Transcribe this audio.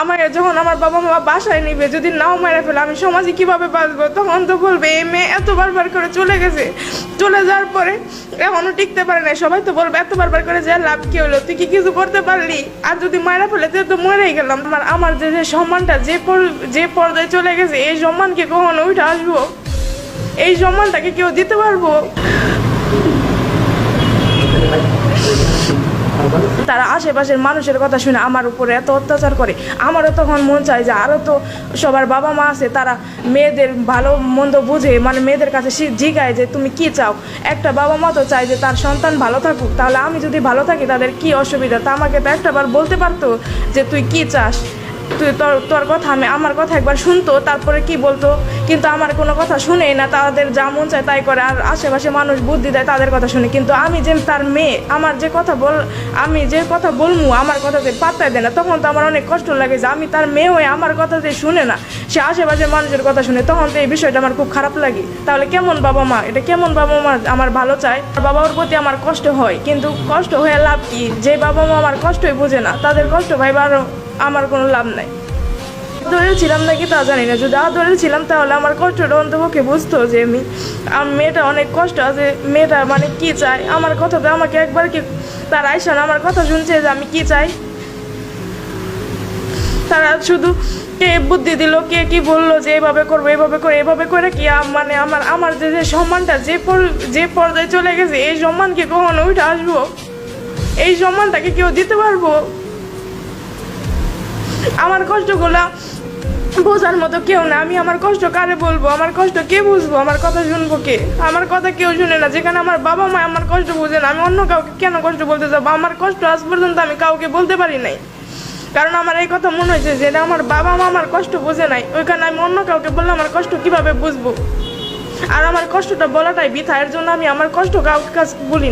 আমার যখন আমার বাবা মা বাসায় নিবে, যদি নাও মেরে ফেলে আমি সমাজে কিভাবে বাঁচবো? তখন তো বলবে এই মেয়ে এত বারবার করে চলে গেছে, চলে যাওয়ার পরে এখনো টিকতে পারে না। সবাই তো বলবে এত বারবার করে যে লাভ কি হলো, তুই কি কিছু করতে পারলি? আর যদি মায়েরা ফেলে তুই তো মরেই গেলাম। আমার যে সম্মানটা যে পর্যায়ে চলে গেছে, এই সম্মানকে কখনো উঠে আসবো? এই সম্মানটাকে কেউ দিতে পারবো? তারা আশেপাশের মানুষের কথা শুনে আমার উপরে এত অত্যাচার করে। আমারও তখন মন চায় যে আরও তো সবার বাবা মা আছে, তারা মেয়েদের ভালো মন্দ বুঝে, মানে মেয়েদের কাছে জিজ্ঞায় যে তুমি কি চাও। একটা বাবা মা তো চায় যে তার সন্তান ভালো থাকুক, তাহলে আমি যদি ভালো থাকি তাদের কি অসুবিধা? তা আমাকে তো একটাবার বলতে পারতো যে তুই কি চাস, তুই তোর কথা আমার কথা একবার শুনতো, তারপরে কি বলতো। কিন্তু আমার কোনো কথা শুনেই না, তাদের যা মন চায় তাই করে। আর আশেপাশে মানুষ বুদ্ধি দেয়, তাদের কথা শুনে। কিন্তু আমি যে তার মেয়ে, আমি যে কথা বলবো আমার কথাতে পাত্তাই দেয় না। তখন তো আমার অনেক কষ্ট লাগে যে আমি তার মেয়ে হয়ে আমার কথাতে শুনে না, সে আশেপাশের মানুষের কথা শুনে। তখন তো এই বিষয়টা আমার খুব খারাপ লাগে। তাহলে কেমন বাবা মা এটা? কেমন বাবা মা আমার ভালো চায়? বাবা ওর প্রতি আমার কষ্ট হয়, কিন্তু কষ্ট হয়ে লাভ কি? যে বাবা মা আমার কষ্টই বোঝে না, তাদের কষ্ট ভাইবার আমার কোনো লাভ নাই। আদরের ছিলাম নাকি তা জানি না। যদি আদরের ছিলাম তাহলে আমার কষ্টটা অন্তপক্ষে বুঝতো যে মেয়েটা অনেক কষ্ট আছে, মেয়েটা মানে কি চায়। আমার কথা তো আমাকে একবার কি তার আইসা না আমার কথা শুনছে যে আমি কি চাই? তারা শুধু কে বুদ্ধি দিল, কে কি বললো যে এভাবে করবো, এভাবে করে কি মানে আমার যে সম্মানটা যে পর্যায়ে চলে গেছে, এই সম্মানকে কখনো উঠে আসবো? এই সম্মানটাকে কেউ দিতে পারবো? আমার কষ্টগুলা বোঝার মতো কেউ না। আমি আমার কষ্ট কারে বলবো? আমার কষ্ট কে বুঝবো? আমার কথা শুনবো কে? আমার কথা কেউ শুনে না। যেখানে আমার বাবা মা আমার কষ্ট বুঝে না, আমি অন্য কাউকে কেন কষ্ট বলতে যাবো? আমার কষ্ট আজ পর্যন্ত আমি কাউকে বলতে পারি নাই, কারণ আমার এই কথা মনে হয়েছে যে আমার বাবা মা আমার কষ্ট বুঝে নাই। ওইখানে আমি অন্য কাউকে বললে আমার কষ্ট কিভাবে বুঝবো? আর আমার কষ্টটা বলাটাই বৃথা। এর জন্য আমি আমার কষ্ট কাউকে কাছে বলি না।